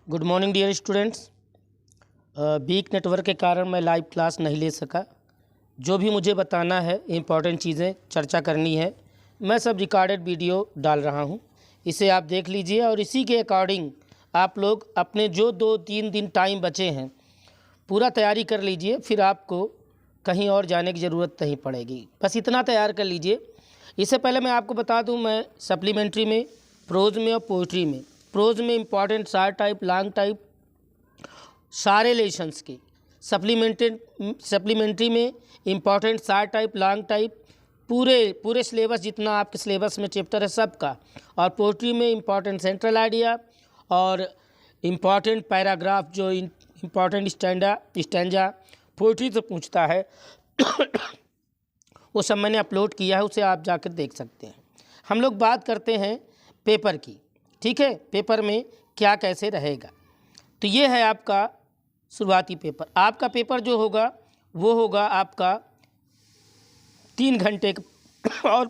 Good morning dear students. Weak network के कारण मैं लाइव क्लास नहीं ले सका। जो भी मुझे बताना है, इम्पॉर्टेंट चीज़ें चर्चा करनी है, मैं सब रिकॉर्डेड वीडियो डाल रहा हूं। इसे आप देख लीजिए और इसी के अकॉर्डिंग आप लोग अपने जो 2-3 दिन टाइम बचे हैं पूरा तैयारी कर लीजिए। फिर आपको कहीं और जाने की ज़रूरत नहीं पड़ेगी, बस इतना तैयार कर लीजिए। इससे पहले मैं आपको बता दूं, मैं सप्लीमेंट्री में, प्रोज में और पोइट्री में, प्रोज में important short type, long type सारे लेसन्स के, सप्लीमेंट्री में important short type, long type पूरे सिलेबस जितना आपके सिलेबस में चैप्टर है सबका, और पोइट्री में इम्पॉर्टेंट सेंट्रल आइडिया और इम्पॉर्टेंट पैराग्राफ जो इम्पॉर्टेंट स्टैंजा पोइट्री से पूछता है वो सब मैंने अपलोड किया है, उसे आप जाकर देख सकते हैं। हम लोग बात करते हैं पेपर की, ठीक है। पेपर में क्या कैसे रहेगा, तो ये है आपका शुरुआती पेपर। आपका पेपर जो होगा वो होगा आपका 3 घंटे और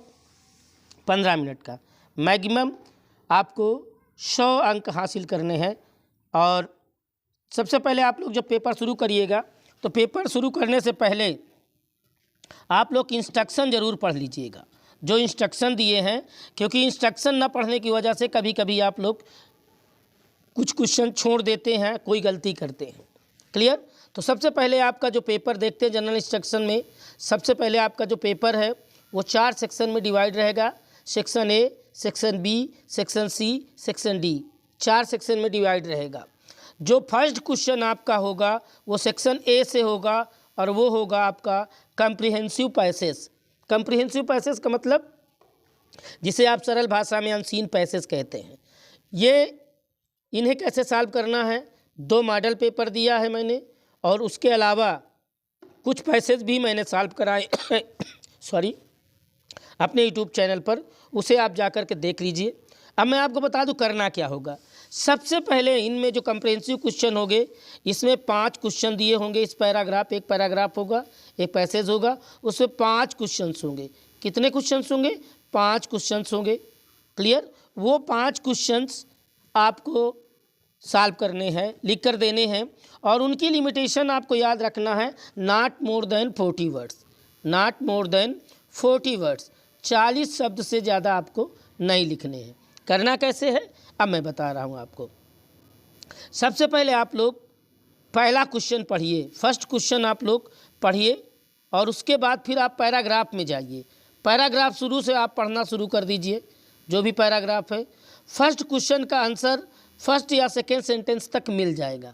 15 मिनट का। मैक्सिमम आपको 100 अंक हासिल करने हैं। और सबसे पहले आप लोग जब पेपर शुरू करिएगा तो पेपर शुरू करने से पहले आप लोग इंस्ट्रक्शन ज़रूर पढ़ लीजिएगा, जो इंस्ट्रक्शन दिए हैं, क्योंकि इंस्ट्रक्शन ना पढ़ने की वजह से कभी कभी आप लोग कुछ क्वेश्चन छोड़ देते हैं, कोई गलती करते हैं। क्लियर। तो सबसे पहले आपका जो पेपर देखते हैं जनरल इंस्ट्रक्शन में, सबसे पहले आपका जो पेपर है वो 4 सेक्शन में डिवाइड रहेगा। Section A, section B, section C, section D, 4 section में डिवाइड रहेगा। जो फर्स्ट क्वेश्चन आपका होगा वो सेक्शन ए से होगा और वो होगा आपका कम्प्रिहेंसिव पैसेज। कम्प्रिहेंसिव पैसेज का मतलब जिसे आप सरल भाषा में अनसीन पैसेज कहते हैं। इन्हें कैसे सॉल्व करना है, 2 मॉडल पेपर दिया है मैंने, और उसके अलावा कुछ पैसेज भी मैंने सॉल्व कराए सॉरी अपने यूट्यूब चैनल पर, उसे आप जाकर के देख लीजिए। अब मैं आपको बता दूं करना क्या होगा। सबसे पहले इनमें जो कम्प्रिहेंसिव क्वेश्चन होंगे, इसमें 5 क्वेश्चन दिए होंगे। इस पैराग्राफ, एक पैराग्राफ होगा, एक पैसेज होगा, उसमें 5 क्वेश्चन होंगे। कितने क्वेश्चन होंगे? 5 क्वेश्चन होंगे। क्लियर। वो 5 क्वेश्चन आपको सॉल्व करने हैं, लिख कर देने हैं, और उनकी लिमिटेशन आपको याद रखना है, not more than 40 words, not more than 40 words, 40 शब्द से ज़्यादा आपको नहीं लिखने हैं। करना कैसे है अब मैं बता रहा हूँ आपको। सबसे पहले आप लोग पहला क्वेश्चन पढ़िए, फर्स्ट क्वेश्चन आप लोग पढ़िए, और उसके बाद फिर आप पैराग्राफ में जाइए। पैराग्राफ शुरू से आप पढ़ना शुरू कर दीजिए, जो भी पैराग्राफ है। फर्स्ट क्वेश्चन का आंसर फर्स्ट या सेकेंड सेंटेंस तक मिल जाएगा।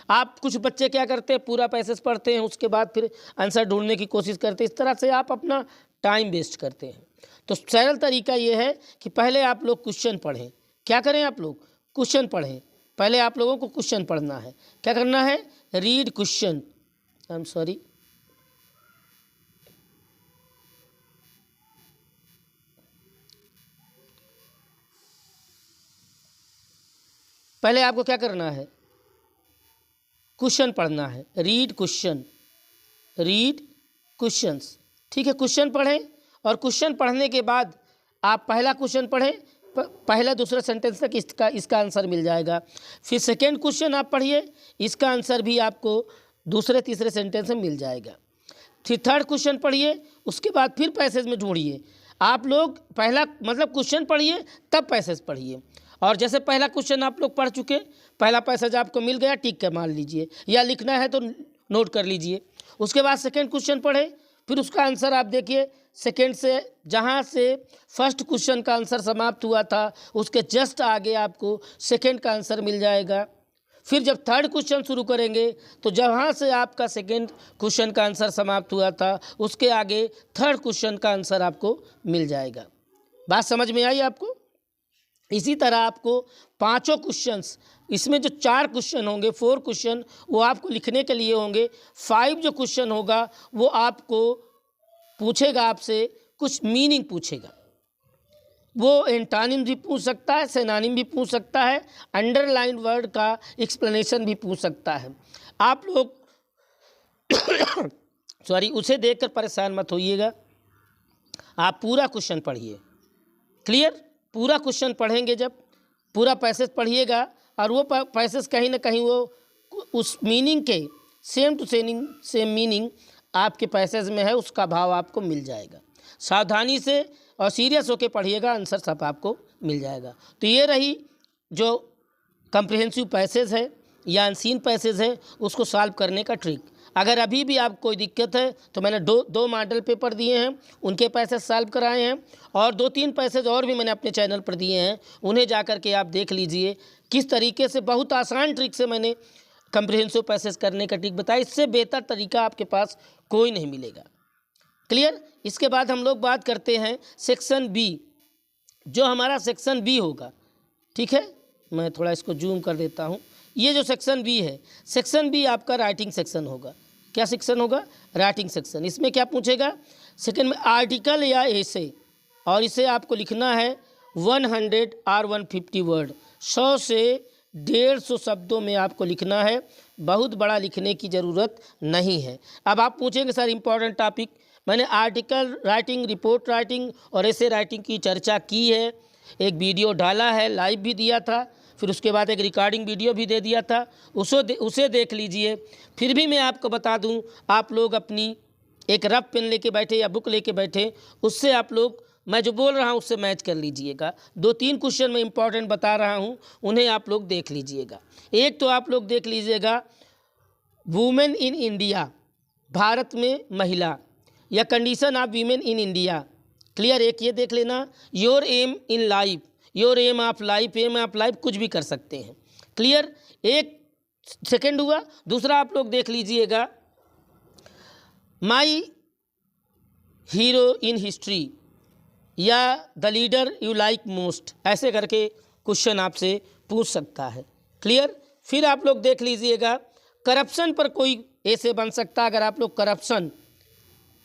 आप कुछ बच्चे क्या करते हैं, पूरा पैसेज पढ़ते हैं, उसके बाद फिर आंसर ढूंढने की कोशिश करते हैं। इस तरह से आप अपना टाइम वेस्ट करते हैं। तो सरल तरीका ये है कि पहले आप लोग क्वेश्चन पढ़ें। क्या करें आप लोग? क्वेश्चन पढ़ें। पहले आप लोगों को क्वेश्चन पढ़ना है। क्या करना है? Read question. I am sorry, पहले आपको क्या करना है? क्वेश्चन पढ़ना है। Read question, read questions. ठीक है, क्वेश्चन पढ़ें, और क्वेश्चन पढ़ने के बाद आप पहला क्वेश्चन पढ़ें, पहला दूसरा सेंटेंस तक इसका आंसर मिल जाएगा। फिर सेकेंड क्वेश्चन आप पढ़िए, इसका आंसर भी आपको दूसरे तीसरे सेंटेंस में मिल जाएगा। फिर थर्ड क्वेश्चन पढ़िए, उसके बाद फिर पैसेज में ढूंढिए। आप लोग पहला मतलब क्वेश्चन पढ़िए तब पैसेज पढ़िए। और जैसे पहला क्वेश्चन आप लोग पढ़ चुके, पहला पैसेज आपको मिल गया, टिक के मान लीजिए, या लिखना है तो नोट कर लीजिए। उसके बाद सेकेंड क्वेश्चन पढ़े, फिर उसका आंसर आप देखिए, सेकेंड से जहाँ से फर्स्ट क्वेश्चन का आंसर समाप्त हुआ था उसके जस्ट आगे आपको सेकेंड का आंसर मिल जाएगा। फिर जब थर्ड क्वेश्चन शुरू करेंगे तो जहाँ से आपका सेकेंड क्वेश्चन का आंसर समाप्त हुआ था उसके आगे थर्ड क्वेश्चन का आंसर आपको मिल जाएगा। बात समझ में आई आपको? इसी तरह आपको पांचों क्वेश्चंस, इसमें जो 4 क्वेश्चन होंगे, 4 क्वेश्चन वो आपको लिखने के लिए होंगे। 5 जो क्वेश्चन होगा वो आपको पूछेगा, आपसे कुछ मीनिंग पूछेगा। वो एंटानिम भी पूछ सकता है, सिनोनिम भी पूछ सकता है, अंडरलाइन वर्ड का एक्सप्लेनेशन भी पूछ सकता है। आप लोग सॉरी उसे देखकर परेशान मत होइएगा, आप पूरा क्वेश्चन पढ़िए। क्लियर। पूरा क्वेश्चन पढ़ेंगे, जब पूरा पैसेज पढ़िएगा और वो पैसेज कहीं ना कहीं वो उस मीनिंग के सेम टू सेम मीनिंग आपके पैसेज में है, उसका भाव आपको मिल जाएगा। सावधानी से और सीरियस होकर पढ़िएगा, आंसर सब आपको मिल जाएगा। तो ये रही जो कम्प्रिहेंसिव पैसेज है या अनसीन पैसेज है, उसको सॉल्व करने का ट्रिक। अगर अभी भी आपको कोई दिक्कत है तो मैंने दो मॉडल पेपर दिए हैं, उनके पैसेज सॉल्व कराए हैं, और 2-3 पैसेज और भी मैंने अपने चैनल पर दिए हैं, उन्हें जा कर के आप देख लीजिए किस तरीके से बहुत आसान ट्रिक से मैंने कम्प्रिहेंसिव पैसेज करने का ट्रिक बताया। इससे बेहतर तरीका आपके पास कोई नहीं मिलेगा। क्लियर। इसके बाद हम लोग बात करते हैं सेक्शन बी, जो हमारा सेक्शन बी होगा। ठीक है, मैं थोड़ा इसको जूम कर देता हूँ। ये जो सेक्शन बी है, सेक्शन बी आपका राइटिंग सेक्शन होगा। क्या सेक्शन होगा? Writing section. इसमें क्या पूछेगा? सेकंड में आर्टिकल या एसे, और इसे आपको लिखना है 100 और 150 वर्ड, 100 से 150 शब्दों में आपको लिखना है। बहुत बड़ा लिखने की ज़रूरत नहीं है। अब आप पूछेंगे सर इम्पॉर्टेंट टॉपिक, मैंने आर्टिकल राइटिंग, रिपोर्ट राइटिंग और ऐसे राइटिंग की चर्चा की है, एक वीडियो डाला है, लाइव भी दिया था, फिर उसके बाद एक रिकॉर्डिंग वीडियो भी दे दिया था, उसे देख लीजिए। फिर भी मैं आपको बता दूं, आप लोग अपनी एक रफ पेन लेके बैठे या बुक लेके बैठे, उससे आप लोग मैं जो बोल रहा हूं उससे मैच कर लीजिएगा। 2-3 क्वेश्चन मैं इंपॉर्टेंट बता रहा हूं, उन्हें आप लोग देख लीजिएगा। एक तो आप लोग देख लीजिएगा वुमेन इन इंडिया, भारत में महिला, या condition of women in India. Clear. एक ये देख लेना, your aim in life, your aim of life, aim of life कुछ भी कर सकते हैं। क्लियर। एक सेकंड हुआ। दूसरा आप लोग देख लीजिएगा माई हीरो इन हिस्ट्री, या the leader you like most, ऐसे करके क्वेश्चन आपसे पूछ सकता है। क्लियर। फिर आप लोग देख लीजिएगा करप्शन पर कोई ऐसे बन सकता है। अगर आप लोग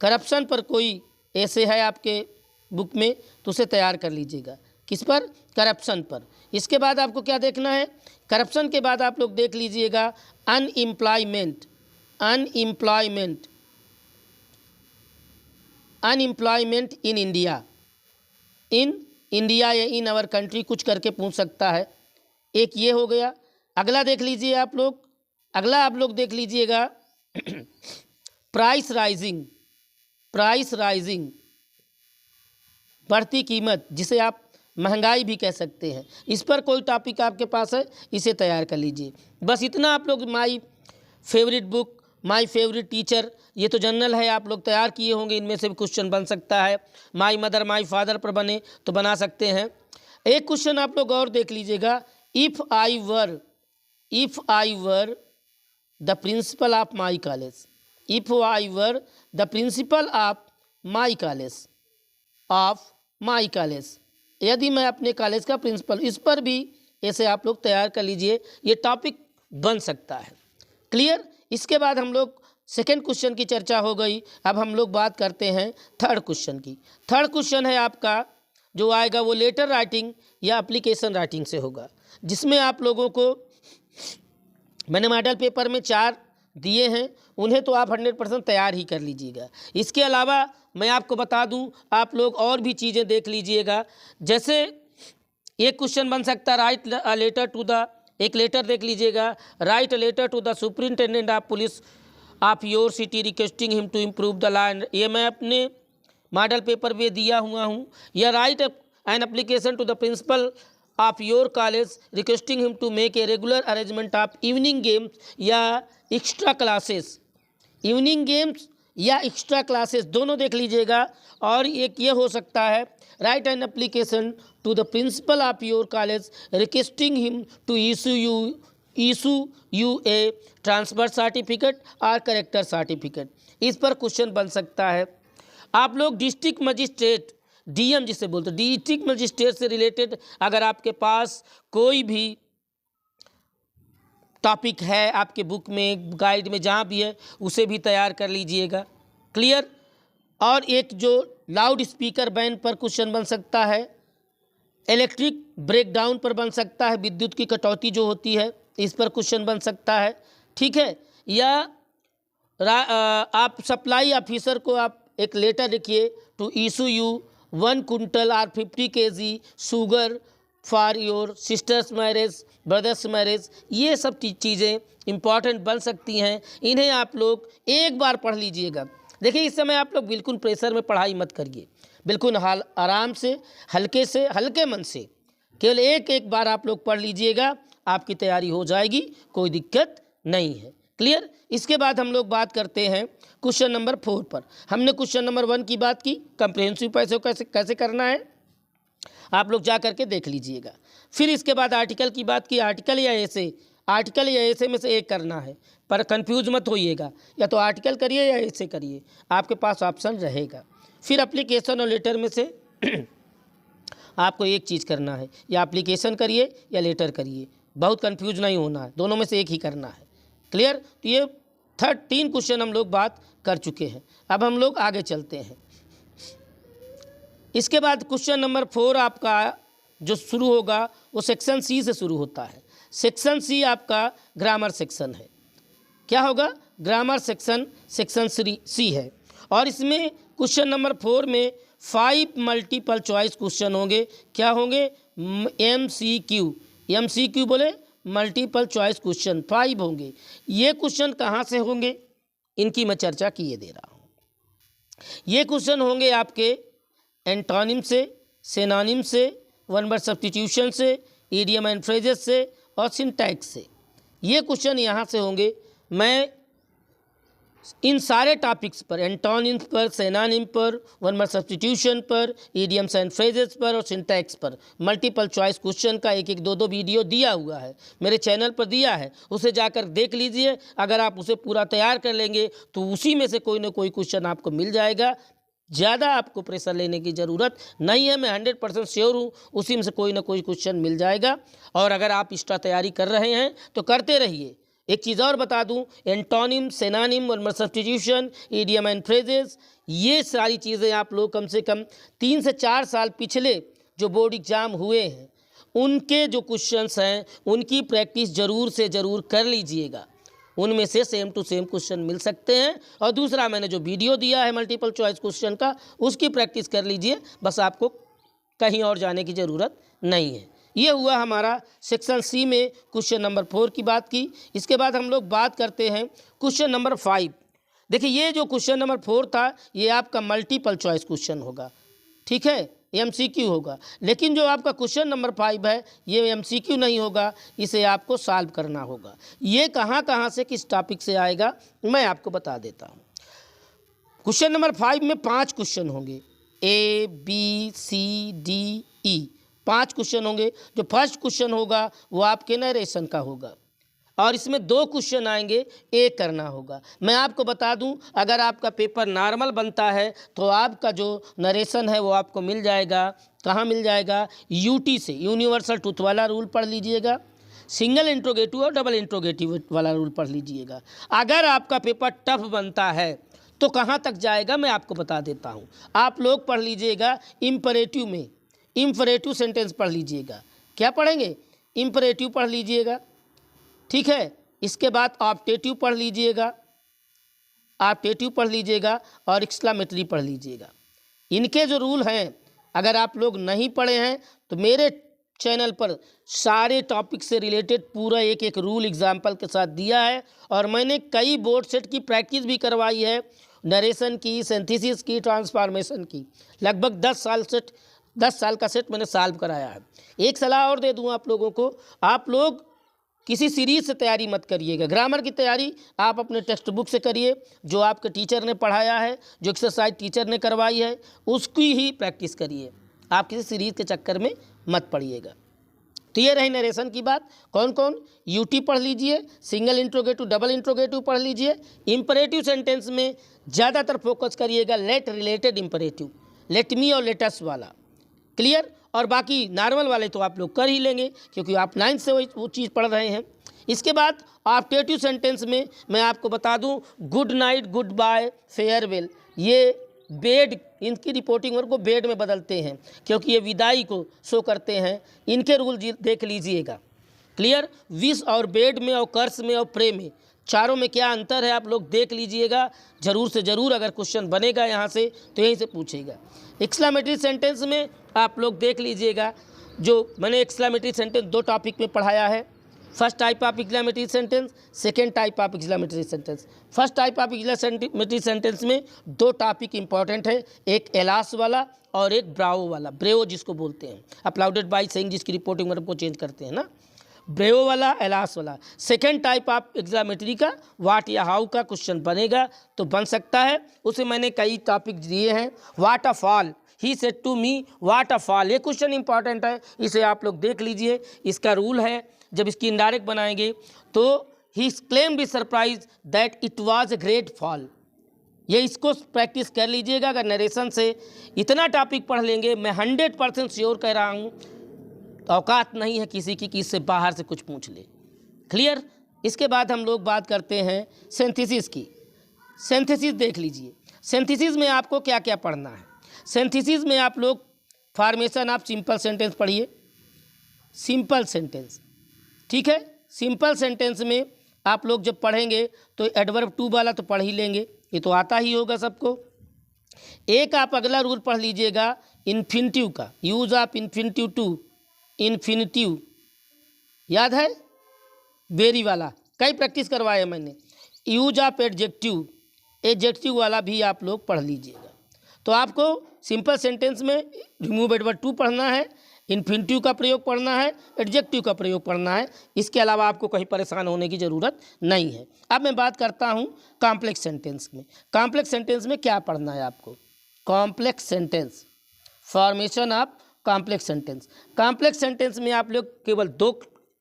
करप्शन पर कोई ऐसे है आपके बुक में तो उसे तैयार कर लीजिएगा। किस पर? करप्शन पर। इसके बाद आपको क्या देखना है? करप्शन के बाद आप लोग देख लीजिएगा अनएम्प्लॉयमेंट, अनएम्प्लॉयमेंट इन इंडिया या इन आवर कंट्री, कुछ करके पूछ सकता है। एक ये हो गया। अगला देख लीजिए आप लोग, अगला आप लोग देख लीजिएगा प्राइस राइजिंग, बढ़ती कीमत, जिसे आप महंगाई भी कह सकते हैं। इस पर कोई टॉपिक आपके पास है, इसे तैयार कर लीजिए। बस इतना आप लोग my favourite book, my favourite teacher, ये तो जनरल है, आप लोग तैयार किए होंगे, इनमें से भी क्वेश्चन बन सकता है। माई मदर माई फादर पर बने तो बना सकते हैं। एक क्वेश्चन आप लोग और देख लीजिएगा, if I were the principal of my college, if I were the principal of my college, यदि मैं अपने कॉलेज का प्रिंसिपल, इस पर भी ऐसे आप लोग तैयार कर लीजिए, ये टॉपिक बन सकता है। क्लियर। इसके बाद हम लोग सेकेंड क्वेश्चन की चर्चा हो गई। अब हम लोग बात करते हैं थर्ड क्वेश्चन की। थर्ड क्वेश्चन है आपका जो आएगा वो लेटर राइटिंग या एप्लीकेशन राइटिंग से होगा, जिसमें आप लोगों को मैंने मॉडल पेपर में 4 दिए हैं, उन्हें तो आप 100% तैयार ही कर लीजिएगा। इसके अलावा मैं आपको बता दूं, आप लोग और भी चीज़ें देख लीजिएगा। जैसे एक क्वेश्चन बन सकता है write a letter to the, एक लेटर देख लीजिएगा, write a letter to the superintendent of police of your city requesting him to improve the law and, ये मैं अपने मॉडल पेपर में दिया हुआ हूँ। या write an application to the principal of your college requesting him to make a regular arrangement of evening games या extra classes, evening games या एक्स्ट्रा क्लासेस दोनों देख लीजिएगा। और एक ये हो सकता है write an application to the principal of your college requesting him to issue you a transfer certificate और करेक्टर सर्टिफिकेट, इस पर क्वेश्चन बन सकता है। आप लोग डिस्ट्रिक्ट मजिस्ट्रेट, डीएम जिसे बोलते हैं, डिस्ट्रिक्ट मजिस्ट्रेट से रिलेटेड अगर आपके पास कोई भी टॉपिक है आपके बुक में, गाइड में, जहाँ भी है, उसे भी तैयार कर लीजिएगा। क्लियर। और एक जो लाउड स्पीकर बैन पर क्वेश्चन बन सकता है, इलेक्ट्रिक ब्रेकडाउन पर बन सकता है, विद्युत की कटौती जो होती है, इस पर क्वेश्चन बन सकता है। ठीक है। या आप सप्लाई ऑफिसर को आप एक लेटर लिखिए टू इशू यू 1 क्विंटल और 50 kg sugar for your sisters marriage, brothers marriage, ये सब चीज़ें इम्पॉर्टेंट बन सकती हैं। इन्हें आप लोग एक बार पढ़ लीजिएगा। देखिए इस समय आप लोग बिल्कुल प्रेशर में पढ़ाई मत करिए, बिल्कुल आराम से, हल्के मन से केवल एक बार आप लोग पढ़ लीजिएगा, आपकी तैयारी हो जाएगी, कोई दिक्कत नहीं है। क्लियर। इसके बाद हम लोग बात करते हैं क्वेश्चन नंबर 4 पर। हमने क्वेश्चन नंबर 1 की बात की, कंप्रिहेंसिव पैसे कैसे करना है, आप लोग जा करके देख लीजिएगा। फिर इसके बाद आर्टिकल की बात की, आर्टिकल या ऐसे में से एक करना है, पर कंफ्यूज मत होइएगा, या तो आर्टिकल करिए या ऐसे करिए, आपके पास ऑप्शन रहेगा। फिर एप्लीकेशन और लेटर में से आपको एक चीज़ करना है, या एप्लीकेशन करिए या लेटर करिए, बहुत कंफ्यूज नहीं होना है, दोनों में से एक ही करना है। क्लियर। तो ये 3 क्वेश्चन हम लोग बात कर चुके हैं। अब हम लोग आगे चलते हैं। इसके बाद क्वेश्चन नंबर 4 आपका जो शुरू होगा वो सेक्शन सी से शुरू होता है। सेक्शन सी आपका ग्रामर सेक्शन है। क्या होगा? ग्रामर सेक्शन सी है। और इसमें क्वेश्चन नंबर 4 में 5 मल्टीपल चॉइस क्वेश्चन होंगे। क्या होंगे? MCQ बोले मल्टीपल चॉइस क्वेश्चन 5 होंगे। ये क्वेश्चन कहाँ से होंगे, इनकी मैं चर्चा किए दे रहा हूँ। ये क्वेश्चन होंगे आपके एंटोनिम से, सिनोनिम से, वन वर्ड सब्स्टिट्यूशन से, इडियम एंड फ्रेजेस से और सिंटैक्स से। ये क्वेश्चन यहाँ से होंगे। मैं इन सारे टॉपिक्स पर, एंटोनिम पर, सिनोनिम पर, वन वर्ड सब्स्टिट्यूशन पर, इडियम्स एंड फ्रेजेस पर और सिंटैक्स पर मल्टीपल चॉइस क्वेश्चन का एक 2 वीडियो दिया हुआ है, मेरे चैनल पर दिया है, उसे जाकर देख लीजिए। अगर आप उसे पूरा तैयार कर लेंगे तो उसी में से कोई ना कोई क्वेश्चन आपको मिल जाएगा। ज़्यादा आपको प्रेशर लेने की ज़रूरत नहीं है, मैं 100% श्योर हूँ उसी में से कोई ना कोई क्वेश्चन मिल जाएगा। और अगर आप एक्स्ट्रा तैयारी कर रहे हैं तो करते रहिए। एक चीज़ और बता दूं, antonym, synonym, one word substitution, idiom and phrases, ये सारी चीज़ें आप लोग कम से कम 3 से 4 साल पिछले जो बोर्ड एग्ज़ाम हुए हैं उनके जो क्वेश्चंस हैं उनकी प्रैक्टिस ज़रूर से ज़रूर कर लीजिएगा। उनमें से सेम टू सेम क्वेश्चन मिल सकते हैं। और दूसरा, मैंने जो वीडियो दिया है मल्टीपल चॉइस क्वेश्चन का, उसकी प्रैक्टिस कर लीजिए, बस आपको कहीं और जाने की ज़रूरत नहीं है। ये हुआ हमारा सेक्शन सी में क्वेश्चन नंबर 4 की बात की। इसके बाद हम लोग बात करते हैं क्वेश्चन नंबर 5। देखिए ये जो क्वेश्चन नंबर 4 था ये आपका मल्टीपल चॉइस क्वेश्चन होगा, ठीक है, MCQ होगा। लेकिन जो आपका क्वेश्चन नंबर 5 है ये MCQ नहीं होगा, इसे आपको सॉल्व करना होगा। ये कहाँ से किस टॉपिक से आएगा मैं आपको बता देता हूँ। क्वेश्चन नंबर 5 में 5 क्वेश्चन होंगे, A, B, C, D, E, 5 question होंगे। जो फर्स्ट क्वेश्चन होगा वो आपके नरेशन का होगा और इसमें 2 क्वेश्चन आएंगे, एक करना होगा। मैं आपको बता दूं, अगर आपका पेपर नॉर्मल बनता है तो आपका जो नरेशन है वो आपको मिल जाएगा। कहाँ मिल जाएगा? UT से, यूनिवर्सल ट्रूथ वाला रूल पढ़ लीजिएगा, सिंगल इंट्रोगेटिव और डबल इंट्रोगेटिव वाला रूल पढ़ लीजिएगा। अगर आपका पेपर टफ बनता है तो कहाँ तक जाएगा मैं आपको बता देता हूँ। आप लोग पढ़ लीजिएगा इम्परेटिव में, इम्परेटिव सेंटेंस पढ़ लीजिएगा। क्या पढ़ेंगे? इम्परेटिव पढ़ लीजिएगा, ठीक है। इसके बाद ऑप्टेटिव पढ़ लीजिएगा, ऑप्टेटिव पढ़ लीजिएगा और एक्सक्लेमेटरी पढ़ लीजिएगा। इनके जो रूल हैं अगर आप लोग नहीं पढ़े हैं तो मेरे चैनल पर सारे टॉपिक से रिलेटेड पूरा एक रूल एग्जाम्पल के साथ दिया है और मैंने कई बोर्ड सेट की प्रैक्टिस भी करवाई है, नरेशन की, सिंथेसिस की, ट्रांसफॉर्मेशन की। लगभग 10 साल का सेट मैंने सॉल्व कराया है। एक सलाह और दे दूं आप लोगों को, आप लोग किसी सीरीज से तैयारी मत करिएगा। ग्रामर की तैयारी आप अपने टेक्स्ट बुक से करिए, जो आपके टीचर ने पढ़ाया है, जो एक्सरसाइज टीचर ने करवाई है उसकी ही प्रैक्टिस करिए। आप किसी सीरीज के चक्कर में मत पड़िएगा। तो ये रही नरेशन की बात। कौन कौन? UT पढ़ लीजिए, सिंगल इंट्रोगेटिव, डबल इंट्रोगेटिव पढ़ लीजिए। इंपरेटिव सेंटेंस में ज़्यादातर फोकस करिएगा let related imperative, let me और लेटस वाला। क्लियर। और बाकी नॉर्मल वाले तो आप लोग कर ही लेंगे क्योंकि आप 9th से वो चीज़ पढ़ रहे हैं। इसके बाद ऑप्टेटिव सेंटेंस में मैं आपको बता दूं, good night, goodbye, farewell, ये बेड, इनकी रिपोर्टिंग वर्क को बेड में बदलते हैं क्योंकि ये विदाई को शो करते हैं। इनके रूल देख लीजिएगा। क्लियर। विश और बेड में और कर्स में और प्रे में, चारों में क्या अंतर है आप लोग देख लीजिएगा। ज़रूर से ज़रूर अगर क्वेश्चन बनेगा यहाँ से तो यहीं से पूछेगा। एक्सक्लेमेटरी सेंटेंस में आप लोग देख लीजिएगा, जो मैंने एक्सक्लेमेटरी सेंटेंस 2 टॉपिक में पढ़ाया है। First type of exclamatory sentence, second type of exclamatory sentence. First type of exclamatory sentence में 2 टॉपिक इंपॉर्टेंट है, एक एलास वाला और एक ब्रावो वाला, ब्रेवो जिसको बोलते हैं, अपलाउडेड बाई सेइंग जिसकी रिपोर्टिंग मतलब को चेंज करते हैं ना, ब्रेवो वाला, एलास वाला। सेकेंड टाइप ऑफ एक्सक्लेमेटरी का व्हाट या हाउ का क्वेश्चन बनेगा तो बन सकता है, उसे मैंने कई टॉपिक दिए हैं। What a fall, he said to me what a fall, ये क्वेश्चन इंपॉर्टेंट है, इसे आप लोग देख लीजिए। इसका रूल है, जब इसकी इनडायरेक्ट बनाएंगे तो ही claim be surprise that it was a great fall, ये इसको प्रैक्टिस कर लीजिएगा। अगर नरेशन से इतना टॉपिक पढ़ लेंगे, मैं 100% श्योर कह रहा हूँ, औकात नहीं है किसी की कि इससे बाहर से कुछ पूछ ले। क्लियर। इसके बाद हम लोग बात करते हैं सिंथेसिस की। सिंथेसिस देख लीजिए, सिंथेसिस में आपको क्या क्या पढ़ना है। सिंथेसिस में आप लोग फॉर्मेशन ऑफ सिंपल सेंटेंस पढ़िए, सिंपल सेंटेंस, ठीक है। सिंपल सेंटेंस में आप लोग जब पढ़ेंगे तो एडवर्ब टू वाला तो पढ़ ही लेंगे, ये तो आता ही होगा सबको। एक आप अगला रूल पढ़ लीजिएगा इन्फिनिटिव का, use of infinitive to, infinitive याद है, वेरी वाला, कई प्रैक्टिस करवाया मैंने। यूज ऑफ एडजेक्टिव, एडजेक्टिव वाला भी आप लोग पढ़ लीजिएगा। तो आपको सिंपल सेंटेंस में रिमूव एडवर्ब टू पढ़ना है, इन्फिनिटिव का प्रयोग पढ़ना है, एडजेक्टिव का प्रयोग पढ़ना है। इसके अलावा आपको कहीं परेशान होने की ज़रूरत नहीं है। अब मैं बात करता हूँ कॉम्प्लेक्स सेंटेंस में। कॉम्प्लेक्स सेंटेंस में क्या पढ़ना है आपको, complex sentence, formation of complex sentence. Complex sentence में आप लोग केवल 2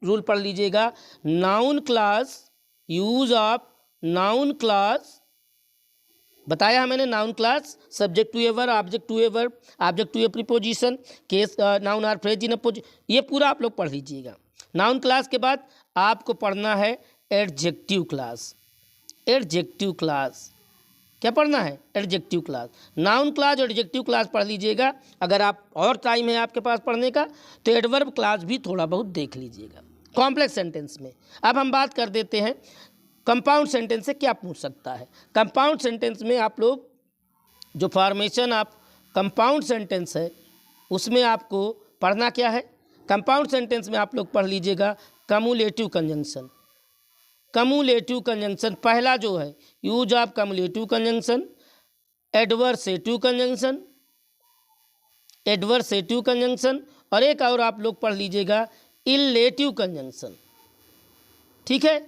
रूल पढ़ लीजिएगा। Noun clause, use of noun clause, बताया है मैंने, noun clause, subject to a verb, object to a verb, object to a preposition, case noun or phrase in a position, ये पूरा आप लोग पढ़ लीजिएगा। नाउन क्लास के बाद आपको पढ़ना है एडजेक्टिव क्लास। एडजेक्टिव क्लास क्या पढ़ना है, एडजेक्टिव क्लास। नाउन क्लास और एडजेक्टिव क्लास पढ़ लीजिएगा। अगर आप और टाइम है आपके पास पढ़ने का तो एडवर्ब क्लास भी थोड़ा बहुत देख लीजिएगा कॉम्प्लेक्स सेंटेंस में। अब हम बात कर देते हैं कंपाउंड सेंटेंस से क्या पूछ सकता है। कंपाउंड सेंटेंस में आप लोग जो फॉर्मेशन ऑफ कंपाउंड सेंटेंस है उसमें आपको पढ़ना क्या है। कंपाउंड सेंटेंस में आप लोग पढ़ लीजिएगा कम्युलेटिव कंजंक्शन। कम्युलेटिव कंजंक्शन पहला जो है, use of cumulative conjunction, adversative conjunction, adversative conjunction, और एक और आप लोग पढ़ लीजिएगा इलेटिव कंजंक्शन। ठीक है,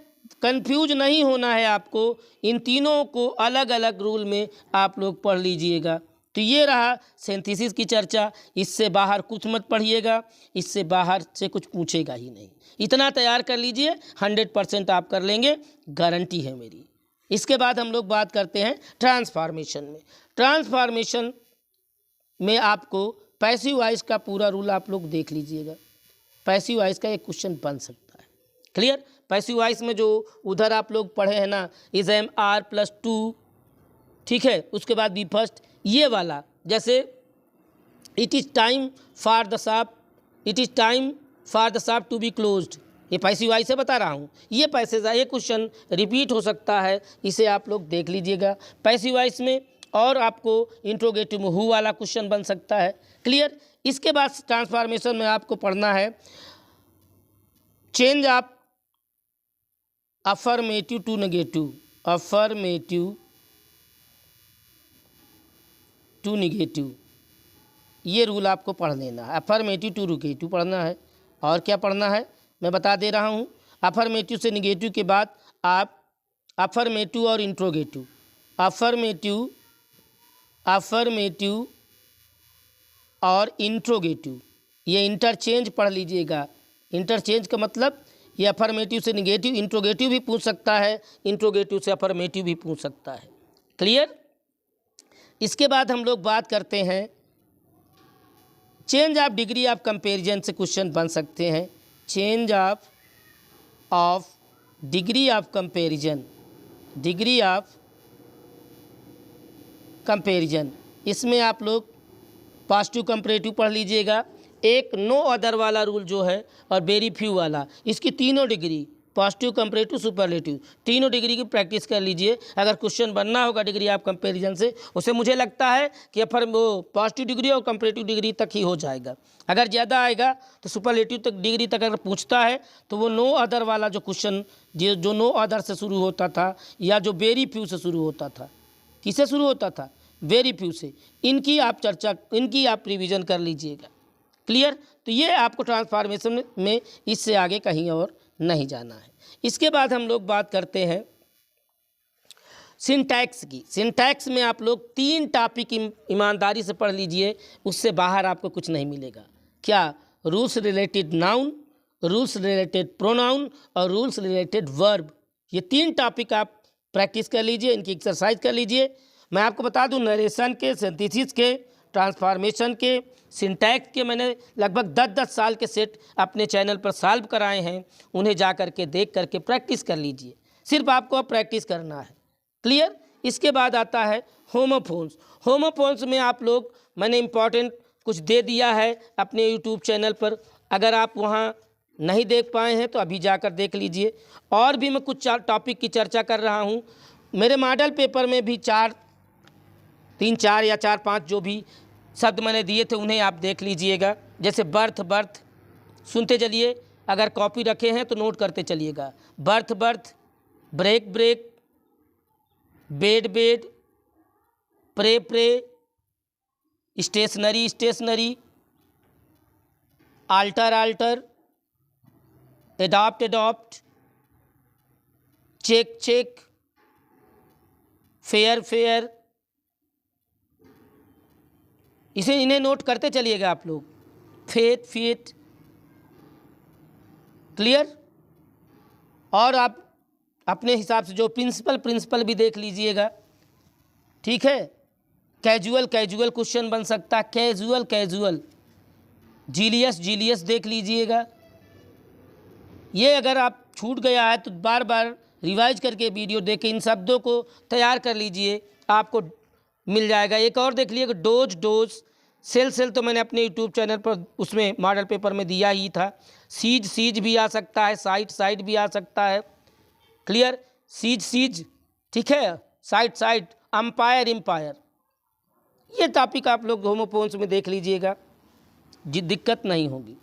कंफ्यूज नहीं होना है आपको, इन तीनों को अलग अलग रूल में आप लोग पढ़ लीजिएगा। तो ये रहा सिंथेसिस की चर्चा। इससे बाहर कुछ मत पढ़िएगा, इससे बाहर से कुछ पूछेगा ही नहीं। इतना तैयार कर लीजिए, 100% आप कर लेंगे, गारंटी है मेरी। इसके बाद हम लोग बात करते हैं ट्रांसफॉर्मेशन में। ट्रांसफॉर्मेशन में आपको पैसिव वॉइस का पूरा रूल आप लोग देख लीजिएगा। पैसिव वॉइस का एक क्वेश्चन बन सकता है। क्लियर। पैसिव वॉइस में जो उधर आप लोग पढ़े हैं ना, इज एम आर प्लस 2, ठीक है, उसके बाद बी फर्स्ट, ये वाला, जैसे it is time for the shop, it is time for the shop to be closed, ये पैसिव वॉइस से बता रहा हूँ। ये पैसेज, ये क्वेश्चन रिपीट हो सकता है, इसे आप लोग देख लीजिएगा पैसिव वॉइस में। और आपको इंट्रोगेटिव में हु वाला क्वेश्चन बन सकता है। क्लियर। इसके बाद ट्रांसफॉर्मेशन में आपको पढ़ना है change of affirmative to negative, affirmative to negative, ये रूल आपको पढ़ लेना है। अफर्मेटिव टू नेगेटिव पढ़ना है। और क्या पढ़ना है मैं बता दे रहा हूँ। अफर्मेटिव से नेगेटिव के बाद आप अफर्मेटिव और इंट्रोगेटिव, अफर्मेटिव, अफर्मेटिव और इंट्रोगेटिव, ये इंटरचेंज पढ़ लीजिएगा। इंटरचेंज का मतलब ये अफर्मेटिव से नेगेटिव, इंट्रोगेटिव भी पूछ सकता है, इंट्रोगेटिव से अफर्मेटिव भी पूछ सकता है। क्लियर। इसके बाद हम लोग बात करते हैं change of degree of comparison से क्वेश्चन बन सकते हैं। Change of degree of comparison, degree of comparison, इसमें आप लोग पॉजिटिव कंपैरेटिव पढ़ लीजिएगा। एक नो अदर वाला रूल जो है और वेरी फ्यू वाला, इसकी तीनों डिग्री पॉजिटिव, कंपैरेटिव, सुपरलेटिव, तीनों डिग्री की प्रैक्टिस कर लीजिए। अगर क्वेश्चन बनना होगा डिग्री आप कंपैरिजन से, उसे मुझे लगता है कि फिर वो पॉजिटिव डिग्री और कंपैरेटिव डिग्री तक ही हो जाएगा। अगर ज़्यादा आएगा तो सुपरलेटिव तक डिग्री तक अगर पूछता है तो वो नो अदर वाला जो क्वेश्चन जो नो अदर से शुरू होता था या जो वेरी फ्यू से शुरू होता था, किससे शुरू होता था? वेरी फ्यू से। इनकी आप रिवीजन कर लीजिएगा। क्लियर? तो ये आपको ट्रांसफॉर्मेशन में इससे आगे कहीं और नहीं जाना है। इसके बाद हम लोग बात करते हैं सिंटैक्स की। सिंटैक्स में आप लोग 3 टॉपिक ईमानदारी से पढ़ लीजिए, उससे बाहर आपको कुछ नहीं मिलेगा। क्या? Rules related noun, rules related pronoun और रूल्स रिलेटेड वर्ब। ये 3 टॉपिक आप प्रैक्टिस कर लीजिए, इनकी एक्सरसाइज कर लीजिए। मैं आपको बता दूं, नरेशन के, सिंथेसिस के, ट्रांसफॉर्मेशन के, सिंटैक्स के मैंने लगभग 10-10 साल के सेट अपने चैनल पर सॉल्व कराए हैं। उन्हें जा करके देख करके प्रैक्टिस कर लीजिए। सिर्फ आपको अब प्रैक्टिस करना है। क्लियर? इसके बाद आता है होमोफोन्स। होमोफोन्स में आप लोग मैंने इम्पॉर्टेंट कुछ दे दिया है अपने यूट्यूब चैनल पर। अगर आप वहाँ नहीं देख पाए हैं तो अभी जाकर देख लीजिए। और भी मैं कुछ टॉपिक की चर्चा कर रहा हूँ। मेरे मॉडल पेपर में भी 3, 4 या 4, 5 जो भी शब्द मैंने दिए थे उन्हें आप देख लीजिएगा। जैसे बर्थ, सुनते चलिए, अगर कॉपी रखे हैं तो नोट करते चलिएगा। Birth, break, bed, pray, stationery, alter, adopt, check, fair. इन्हें नोट करते चलिएगा आप लोग। फेट। क्लियर? और आप अपने हिसाब से जो प्रिंसिपल भी देख लीजिएगा। ठीक है? कैजुअल क्वेश्चन बन सकता है। कैजुअल। जीलियस देख लीजिएगा। ये अगर आप छूट गया है तो बार बार रिवाइज करके वीडियो देख के इन शब्दों को तैयार कर लीजिए, आपको मिल जाएगा। एक और देख लीजिएगा, डोज, सेल तो मैंने अपने यूट्यूब चैनल पर उसमें मॉडल पेपर में दिया ही था। सीज भी आ सकता है, साइड भी आ सकता है। क्लियर? सीज, ठीक है, साइड, एम्पायर। ये टॉपिक आप लोग होमोफोन्स में देख लीजिएगा, दिक्कत नहीं होगी।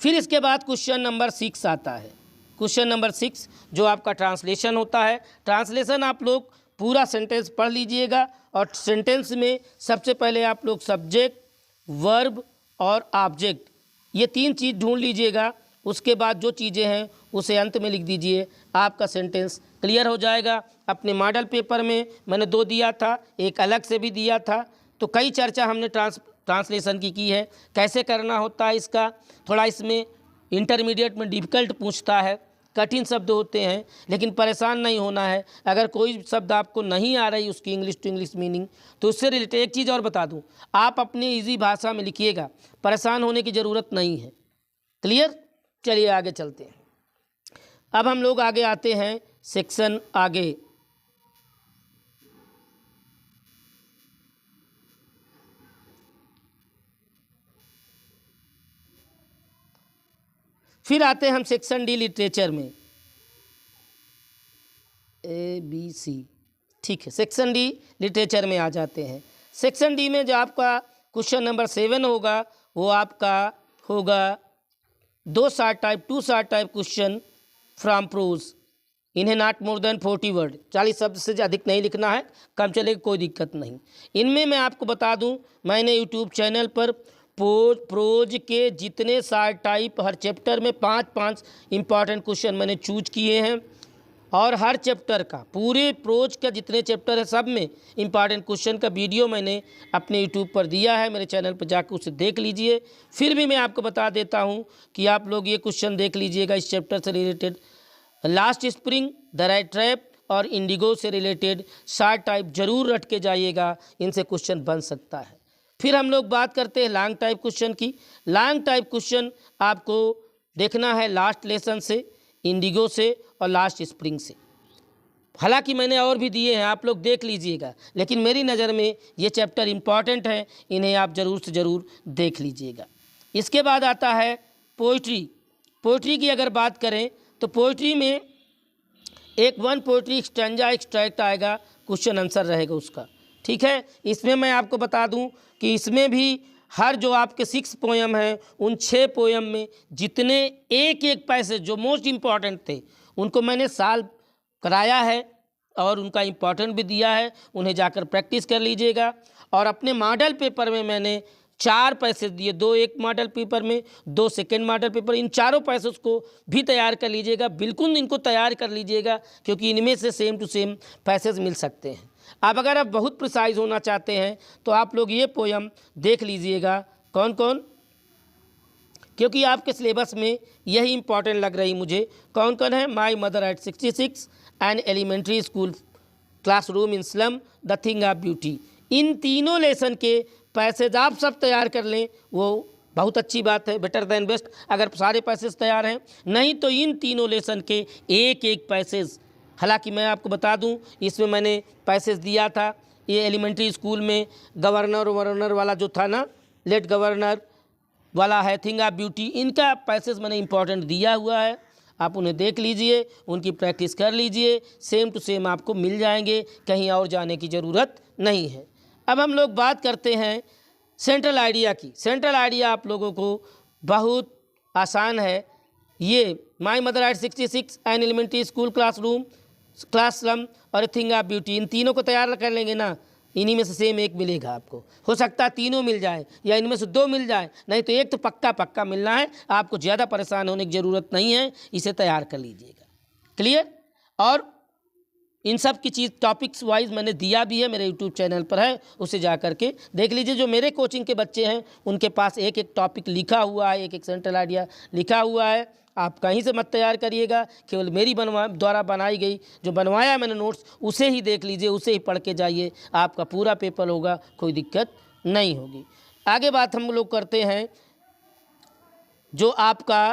फिर इसके बाद क्वेश्चन नंबर 6 आता है। क्वेश्चन नंबर 6 जो आपका ट्रांसलेशन होता है। ट्रांसलेशन आप लोग पूरा सेंटेंस पढ़ लीजिएगा और सेंटेंस में सबसे पहले आप लोग सब्जेक्ट, वर्ब और ऑब्जेक्ट ये 3 चीज़ ढूंढ लीजिएगा। उसके बाद जो चीज़ें हैं उसे अंत में लिख दीजिए, आपका सेंटेंस क्लियर हो जाएगा। अपने मॉडल पेपर में मैंने 2 दिया था, एक अलग से भी दिया था। तो कई चर्चा हमने ट्रांसलेशन की है, कैसे करना होता है इसका। थोड़ा इसमें इंटरमीडिएट में डिफ़िकल्ट पूछता है, कठिन शब्द होते हैं, लेकिन परेशान नहीं होना है। अगर कोई शब्द आपको नहीं आ रही उसकी इंग्लिश टू इंग्लिश मीनिंग तो उससे रिलेटेड एक चीज़ और बता दूं, आप अपनी इजी भाषा में लिखिएगा, परेशान होने की ज़रूरत नहीं है। क्लियर? चलिए आगे चलते हैं। अब हम लोग आगे आते हैं सेक्शन आगे। फिर आते हैं हम सेक्शन डी लिटरेचर में, ABC। ठीक है, सेक्शन डी लिटरेचर में आ जाते हैं। सेक्शन डी में जो आपका क्वेश्चन नंबर 7 होगा वो आपका होगा 2 short type question from prose. इन्हें नॉट मोर देन 40 वर्ड, 40 शब्द से अधिक नहीं लिखना है, कम चलेगा कोई दिक्कत नहीं। इनमें मैं आपको बता दूं, मैंने यूट्यूब चैनल पर प्रोज के जितने शॉर्ट टाइप हर चैप्टर में 5-5 इंपॉर्टेंट क्वेश्चन मैंने चूज किए हैं और हर चैप्टर का, पूरे प्रोज का जितने चैप्टर है सब में इंपॉर्टेंट क्वेश्चन का वीडियो मैंने अपने यूट्यूब पर दिया है। मेरे चैनल पर जाकर उसे देख लीजिए। फिर भी मैं आपको बता देता हूँ कि आप लोग ये क्वेश्चन देख लीजिएगा इस चैप्टर से related. Last spring, the right trap और इंडिगो से रिलेटेड शॉर्ट टाइप जरूर रट के जाइएगा, इनसे क्वेश्चन बन सकता है। फिर हम लोग बात करते हैं लॉन्ग टाइप क्वेश्चन की। लॉन्ग टाइप क्वेश्चन आपको देखना है लास्ट लेसन से, इंडिगो से और लास्ट स्प्रिंग से। हालांकि मैंने और भी दिए हैं, आप लोग देख लीजिएगा, लेकिन मेरी नज़र में ये चैप्टर इम्पॉर्टेंट है, इन्हें आप ज़रूर से ज़रूर देख लीजिएगा। इसके बाद आता है पोइट्री। पोइट्री की अगर बात करें तो पोइट्री में एक वन पोइट्री स्टैंजा एक्सट्रैक्ट आएगा, क्वेश्चन आंसर रहेगा उसका। ठीक है, इसमें मैं आपको बता दूं कि इसमें भी हर जो आपके 6 पोयम हैं उन 6 पोयम में जितने एक एक पैसेज जो मोस्ट इम्पॉर्टेंट थे उनको मैंने सॉल्व कराया है और उनका इम्पॉर्टेंट भी दिया है, उन्हें जाकर प्रैक्टिस कर लीजिएगा। और अपने मॉडल पेपर में मैंने 4 पैसेज दिए, 2 एक मॉडल पेपर में, 2 सेकेंड मॉडल पेपर, इन चारों पैसेज को भी तैयार कर लीजिएगा। बिल्कुल इनको तैयार कर लीजिएगा क्योंकि इनमें से सेम टू सेम पैसेज मिल सकते हैं। अब अगर आप बहुत प्रिसाइज होना चाहते हैं तो आप लोग ये पोयम देख लीजिएगा, कौन कौन, क्योंकि आपके सिलेबस में यही इंपॉर्टेंट लग रही मुझे। कौन कौन है? My mother at 66, an elementary school classroom in slum, the thing of beauty. इन तीनों लेसन के पैसेज आप सब तैयार कर लें, वो बहुत अच्छी बात है, बेटर देन बेस्ट। अगर सारे पैसेज तैयार हैं, नहीं तो इन तीनों लेसन के एक एक पैसेज, हालांकि मैं आपको बता दूं इसमें मैंने पैसेज दिया था, ये एलिमेंट्री स्कूल में गवर्नर वाला जो था ना, लेट गवर्नर वाला है, थिंग ऑफ ब्यूटी, इनका पैसेज मैंने इंपॉर्टेंट दिया हुआ है। आप उन्हें देख लीजिए, उनकी प्रैक्टिस कर लीजिए, सेम टू सेम आपको मिल जाएंगे, कहीं और जाने की ज़रूरत नहीं है। अब हम लोग बात करते हैं सेंट्रल आइडिया की। सेंट्रल आइडिया आप लोगों को बहुत आसान है। ये my mother at 66, an elementary school classroom और थिंग ऑफ ब्यूटी, इन तीनों को तैयार कर लेंगे ना, इन्हीं में से सेम एक मिलेगा आपको। हो सकता है तीनों मिल जाए या इनमें से 2 मिल जाए, नहीं तो एक तो पक्का मिलना है। आपको ज़्यादा परेशान होने की ज़रूरत नहीं है, इसे तैयार कर लीजिएगा। क्लियर? और इन सब की चीज़ टॉपिक्स वाइज मैंने दिया भी है, मेरे यूट्यूब चैनल पर है, उसे जा करके देख लीजिए। जो मेरे कोचिंग के बच्चे हैं उनके पास एक एक टॉपिक लिखा हुआ है, एक एक सेंट्रल आइडिया लिखा हुआ है। आप कहीं से मत तैयार करिएगा, केवल मेरी द्वारा बनाई गई जो बनवाया मैंने नोट्स, उसे ही देख लीजिए, उसे ही पढ़ के जाइए, आपका पूरा पेपर होगा, कोई दिक्कत नहीं होगी। आगे बात हम लोग करते हैं जो आपका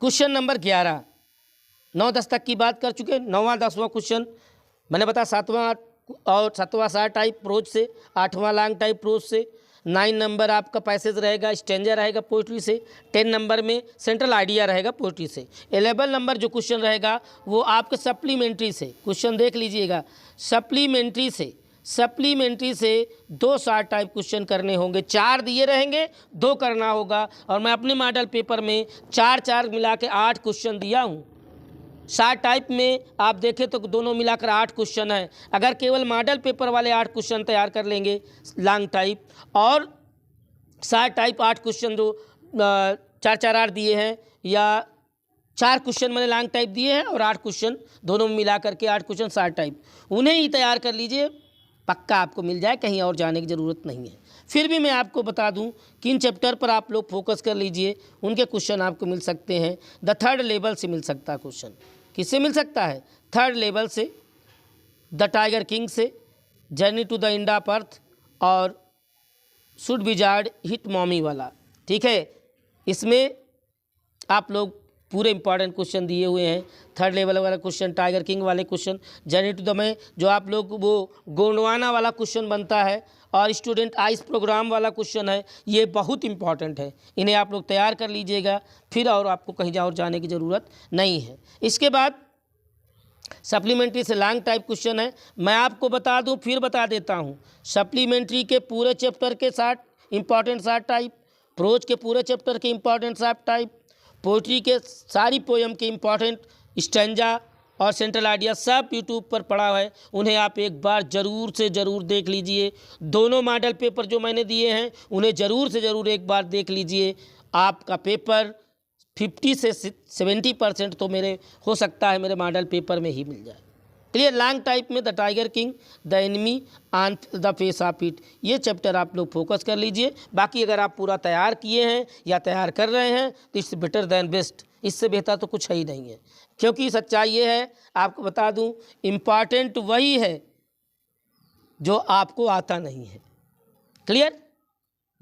क्वेश्चन नंबर 11, 9-10 तक की बात कर चुके। 9वां 10वां क्वेश्चन मैंने बताया 7वां और 7वां शार्ट टाइप प्रोज से, 8वां लॉन्ग टाइप प्रोज से। 9 नंबर आपका पैसेज रहेगा, स्टैंजा रहेगा पोइट्री से। 10 नंबर में सेंट्रल आइडिया रहेगा पोइट्री से। 11 नंबर जो क्वेश्चन रहेगा वो आपके सप्लीमेंट्री से। क्वेश्चन देख लीजिएगा, सप्लीमेंट्री से 2 शार्ट टाइप क्वेश्चन करने होंगे। 4 दिए रहेंगे, 2 करना होगा। और मैं अपने मॉडल पेपर में 4 मिला के 8 क्वेश्चन दिया हूँ। शार्ट टाइप में आप देखें तो दोनों मिलाकर 8 क्वेश्चन है। अगर केवल मॉडल पेपर वाले 8 क्वेश्चन तैयार कर लेंगे लॉन्ग टाइप, और शार्ट टाइप 8 क्वेश्चन जो 4 दिए हैं, या 4 क्वेश्चन मैंने लॉन्ग टाइप दिए हैं और 8 क्वेश्चन दोनों में मिला करके 8 क्वेश्चन शार्ट टाइप, उन्हें ही तैयार कर लीजिए, पक्का आपको मिल जाए, कहीं और जाने की ज़रूरत नहीं है। फिर भी मैं आपको बता दूं किन चैप्टर पर आप लोग फोकस कर लीजिए, उनके क्वेश्चन आपको मिल सकते हैं। द थर्ड लेवल से मिल सकता है क्वेश्चन। किससे मिल सकता है? थर्ड लेवल से, द टाइगर किंग से, journey to the end of earth और शुड विजार्ड हिट मॉमी वाला। ठीक है, इसमें आप लोग पूरे इंपॉर्टेंट क्वेश्चन दिए हुए हैं। थर्ड लेवल वाला क्वेश्चन, टाइगर किंग वाले क्वेश्चन, जर्नी टू द में जो आप लोग वो गोंडवाना वाला क्वेश्चन बनता है, और स्टूडेंट आइस प्रोग्राम वाला क्वेश्चन है, ये बहुत इंपॉर्टेंट है। इन्हें आप लोग तैयार कर लीजिएगा, फिर और आपको कहीं और जाने की ज़रूरत नहीं है। इसके बाद सप्लीमेंट्री से लॉन्ग टाइप क्वेश्चन है। मैं आपको बता दूं, फिर बता देता हूं, सप्लीमेंट्री के पूरे चैप्टर के साथ इंपॉर्टेंट शार्ट टाइप, प्रोज के पूरे चैप्टर के इंपॉर्टेंट शार्ट टाइप, पोइट्री के सारी पोयम के इंपॉर्टेंट स्टैंजा और सेंट्रल आइडिया सब यूट्यूब पर पड़ा है। उन्हें आप एक बार ज़रूर से ज़रूर देख लीजिए। दोनों मॉडल पेपर जो मैंने दिए हैं उन्हें ज़रूर से ज़रूर एक बार देख लीजिए। आपका पेपर 50 से 70% तो मेरे हो सकता है मेरे मॉडल पेपर में ही मिल जाए। क्लियर? लॉन्ग टाइप में the tiger king, the enemy on the face of it, ये चैप्टर आप लोग फोकस कर लीजिए। बाकी अगर आप पूरा तैयार किए हैं या तैयार कर रहे हैं तो इट्स बेटर दैन बेस्ट, इससे बेहतर तो कुछ है ही नहीं है। क्योंकि सच्चाई ये है, आपको बता दूं, इम्पॉर्टेंट वही है जो आपको आता नहीं है। क्लियर?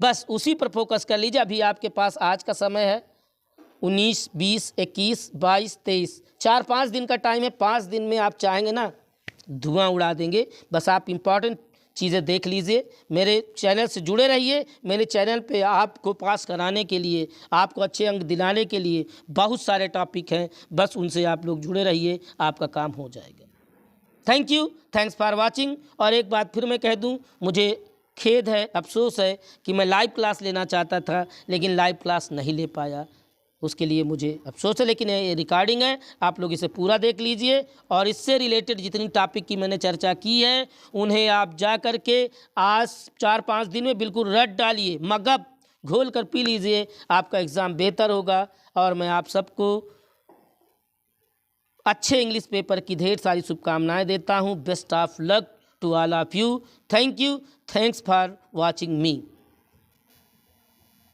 बस उसी पर फोकस कर लीजिए। अभी आपके पास आज का समय है 19, 20, 21, 22, 23, 4-5 दिन का टाइम है। 5 दिन में आप चाहेंगे ना धुआं उड़ा देंगे। बस आप इम्पॉर्टेंट चीज़ें देख लीजिए, मेरे चैनल से जुड़े रहिए। मेरे चैनल पे आपको पास कराने के लिए, आपको अच्छे अंक दिलाने के लिए बहुत सारे टॉपिक हैं, बस उनसे आप लोग जुड़े रहिए, आपका काम हो जाएगा। Thank you, thanks for watching. और एक बात फिर मैं कह दूं, मुझे खेद है, अफसोस है कि मैं लाइव क्लास लेना चाहता था लेकिन लाइव क्लास नहीं ले पाया, उसके लिए मुझे अफसोस है। लेकिन ये रिकॉर्डिंग है, आप लोग इसे पूरा देख लीजिए और इससे रिलेटेड जितनी टॉपिक की मैंने चर्चा की है उन्हें आप जा कर के आज 4-5 दिन में बिल्कुल रट डालिए, मगब घोल कर पी लीजिए, आपका एग्ज़ाम बेहतर होगा। और मैं आप सबको अच्छे इंग्लिश पेपर की ढेर सारी शुभकामनाएं देता हूं। Best of luck to all of you. Thank you, thanks for watching me.